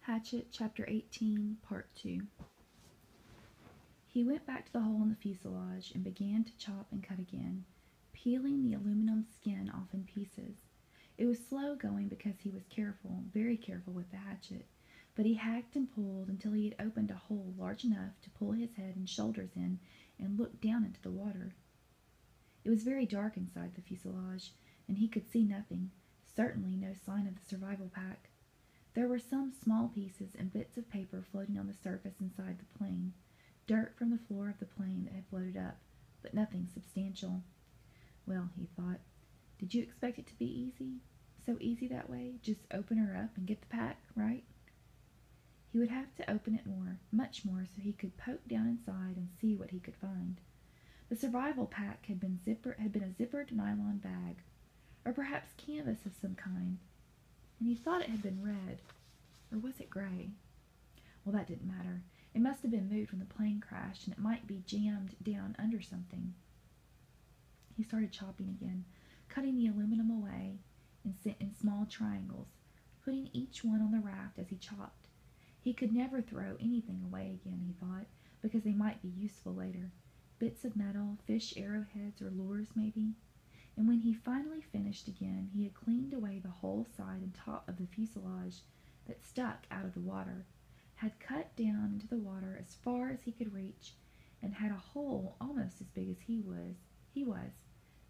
Stuckey-Hatchet Chapter 18, Part 2. He went back to the hole in the fuselage and began to chop and cut again, peeling the aluminum skin off in pieces. It was slow going because he was careful, very careful with the hatchet, but he hacked and pulled until he had opened a hole large enough to pull his head and shoulders in and look down into the water. It was very dark inside the fuselage, and he could see nothing, certainly no sign of the survival pack. There were some small pieces and bits of paper floating on the surface inside the plane, dirt from the floor of the plane that had floated up, but nothing substantial. Well, he thought, did you expect it to be easy? So easy that way? Just open her up and get the pack, right? He would have to open it more, much more, so he could poke down inside and see what he could find. The survival pack had been a zippered nylon bag, or perhaps canvas of some kind, and he thought it had been red, or was it gray? Well, that didn't matter. It must have been moved when the plane crashed, and it might be jammed down under something. He started chopping again, cutting the aluminum away in small triangles, putting each one on the raft as he chopped. He could never throw anything away again, he thought, because they might be useful later. Bits of metal, fish arrowheads, or lures, maybe. And when he finally finished again, he had cleaned away the whole side and top of the fuselage that stuck out of the water, had cut down into the water as far as he could reach, and had a hole almost as big as he was,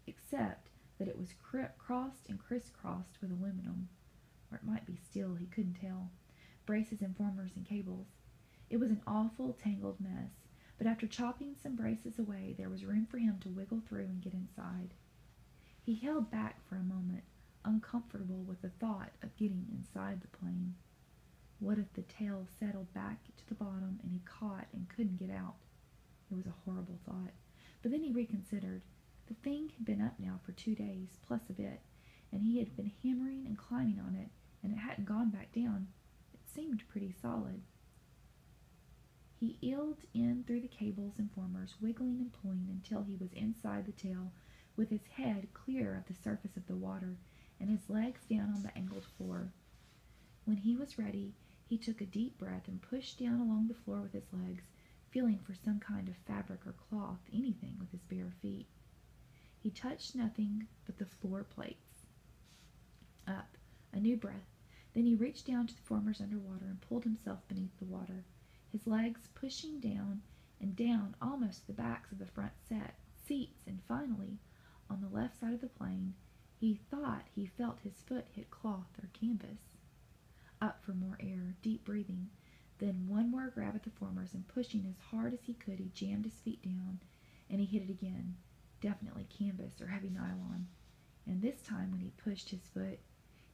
except that it was crossed and crisscrossed with aluminum, or it might be steel, he couldn't tell, braces and formers and cables. It was an awful tangled mess, but after chopping some braces away, there was room for him to wiggle through and get inside. He held back for a moment, uncomfortable with the thought of getting inside the plane. What if the tail settled back to the bottom and he caught and couldn't get out? It was a horrible thought. But then he reconsidered. The thing had been up now for 2 days, plus a bit, and he had been hammering and climbing on it, and it hadn't gone back down. It seemed pretty solid. He eeled in through the cables and formers, wiggling and pulling until he was inside the tail, with his head clear of the surface of the water and his legs down on the angled floor. When he was ready, he took a deep breath and pushed down along the floor with his legs, feeling for some kind of fabric or cloth, anything, with his bare feet. He touched nothing but the floor plates. Up, a new breath. Then he reached down to the formers underwater and pulled himself beneath the water, his legs pushing down and down almost to the backs of the front seats, and finally, on the left side of the plane, he thought he felt his foot hit cloth or canvas. Up for more air, deep breathing, then one more grab at the formers, and pushing as hard as he could, he jammed his feet down, and he hit it again, definitely canvas or heavy nylon. And this time when he pushed his foot,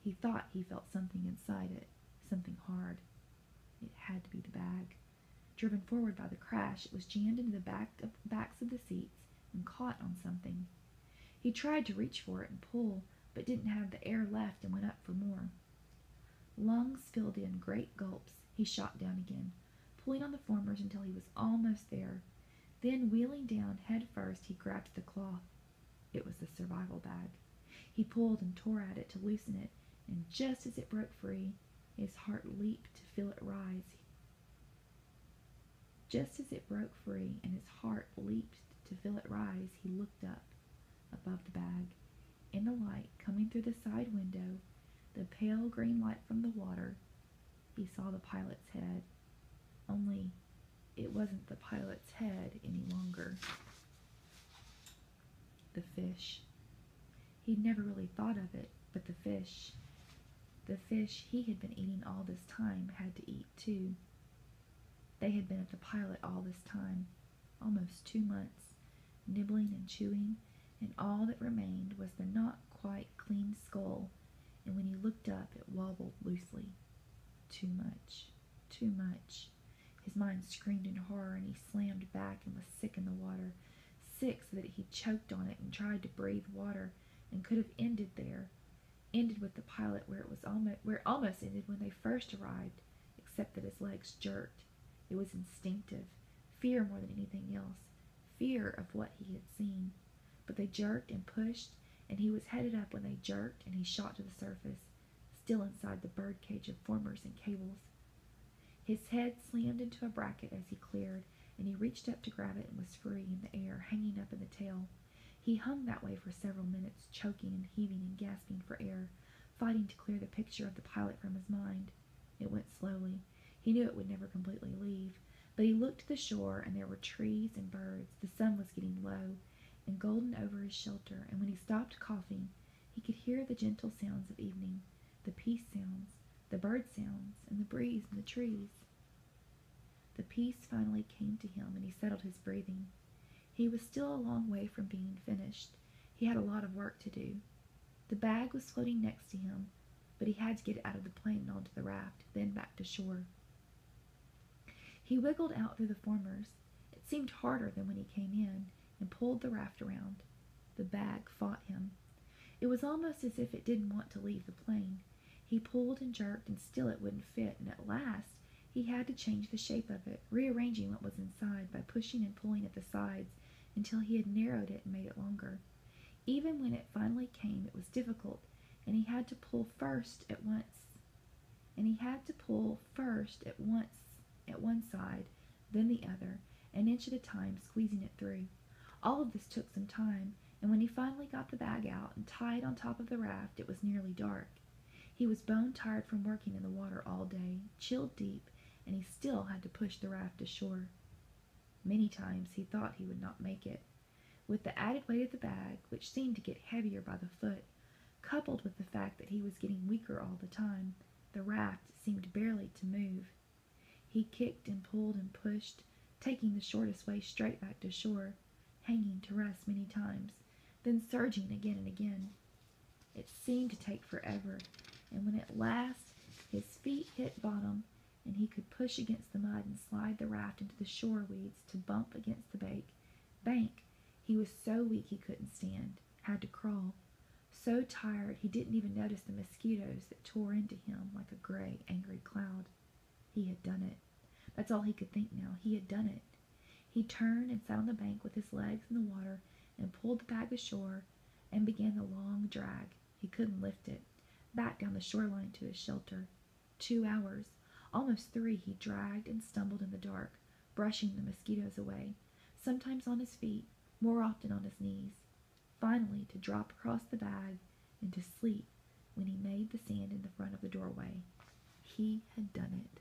he thought he felt something inside it, something hard. It had to be the bag. Driven forward by the crash, it was jammed into the backs of the seats and caught on something. He tried to reach for it and pull, but didn't have the air left and went up for more. Lungs filled in great gulps. He shot down again, pulling on the formers until he was almost there. Then, wheeling down head first, he grabbed the cloth. It was the survival bag. He pulled and tore at it to loosen it, and just as it broke free, his heart leaped to feel it rise. Just as it broke free and his heart leaped to feel it rise, he looked up. Above the bag, in the light coming through the side window, the pale green light from the water, he saw the pilot's head. Only it wasn't the pilot's head any longer. The fish. He'd never really thought of it, but the fish he had been eating all this time had to eat too. They had been at the pilot all this time, almost 2 months, nibbling and chewing, and all that remained was the not quite clean skull, and when he looked up it wobbled loosely. Too much, too much. His mind screamed in horror, and he slammed back and was sick in the water, sick so that he choked on it and tried to breathe water, and could have ended there, ended with the pilot where it almost ended when they first arrived, except that his legs jerked. It was instinctive, fear more than anything else, fear of what he had seen. But they jerked and pushed, and he was headed up when they jerked, and he shot to the surface, still inside the birdcage of formers and cables. His head slammed into a bracket as he cleared, and he reached up to grab it and was free in the air, hanging up in the tail. He hung that way for several minutes, choking and heaving and gasping for air, fighting to clear the picture of the pilot from his mind. It went slowly. He knew it would never completely leave, but he looked to the shore, and there were trees and birds. The sun was getting low and golden over his shelter, and when he stopped coughing, he could hear the gentle sounds of evening, the peace sounds, the bird sounds, and the breeze in the trees. The peace finally came to him, and he settled his breathing. He was still a long way from being finished. He had a lot of work to do. The bag was floating next to him, but he had to get it out of the plane and onto the raft, then back to shore. He wiggled out through the formers. It seemed harder than when he came in, and pulled the raft around. The bag fought him. It was almost as if it didn't want to leave the plane. He pulled and jerked, and still it wouldn't fit, and at last he had to change the shape of it, rearranging what was inside by pushing and pulling at the sides until he had narrowed it and made it longer. Even when it finally came, it was difficult, and he had to pull first at once. At one side, then the other, an inch at a time, squeezing it through. All of this took some time, and when he finally got the bag out and tied on top of the raft, it was nearly dark. He was bone-tired from working in the water all day, chilled deep, and he still had to push the raft ashore. Many times he thought he would not make it. With the added weight of the bag, which seemed to get heavier by the foot, coupled with the fact that he was getting weaker all the time, the raft seemed barely to move. He kicked and pulled and pushed, taking the shortest way straight back to shore, hanging to rest many times, then surging again and again. It seemed to take forever, and when at last his feet hit bottom and he could push against the mud and slide the raft into the shore weeds to bump against the bank, he was so weak he couldn't stand, had to crawl. So tired he didn't even notice the mosquitoes that tore into him like a gray, angry cloud. He had done it. That's all he could think now. He had done it. He turned and sat on the bank with his legs in the water and pulled the bag ashore and began the long drag. He couldn't lift it. Back down the shoreline to his shelter. 2 hours, almost 3, he dragged and stumbled in the dark, brushing the mosquitoes away, sometimes on his feet, more often on his knees, finally to drop across the bag and to sleep when he made the sand in the front of the doorway. He had done it.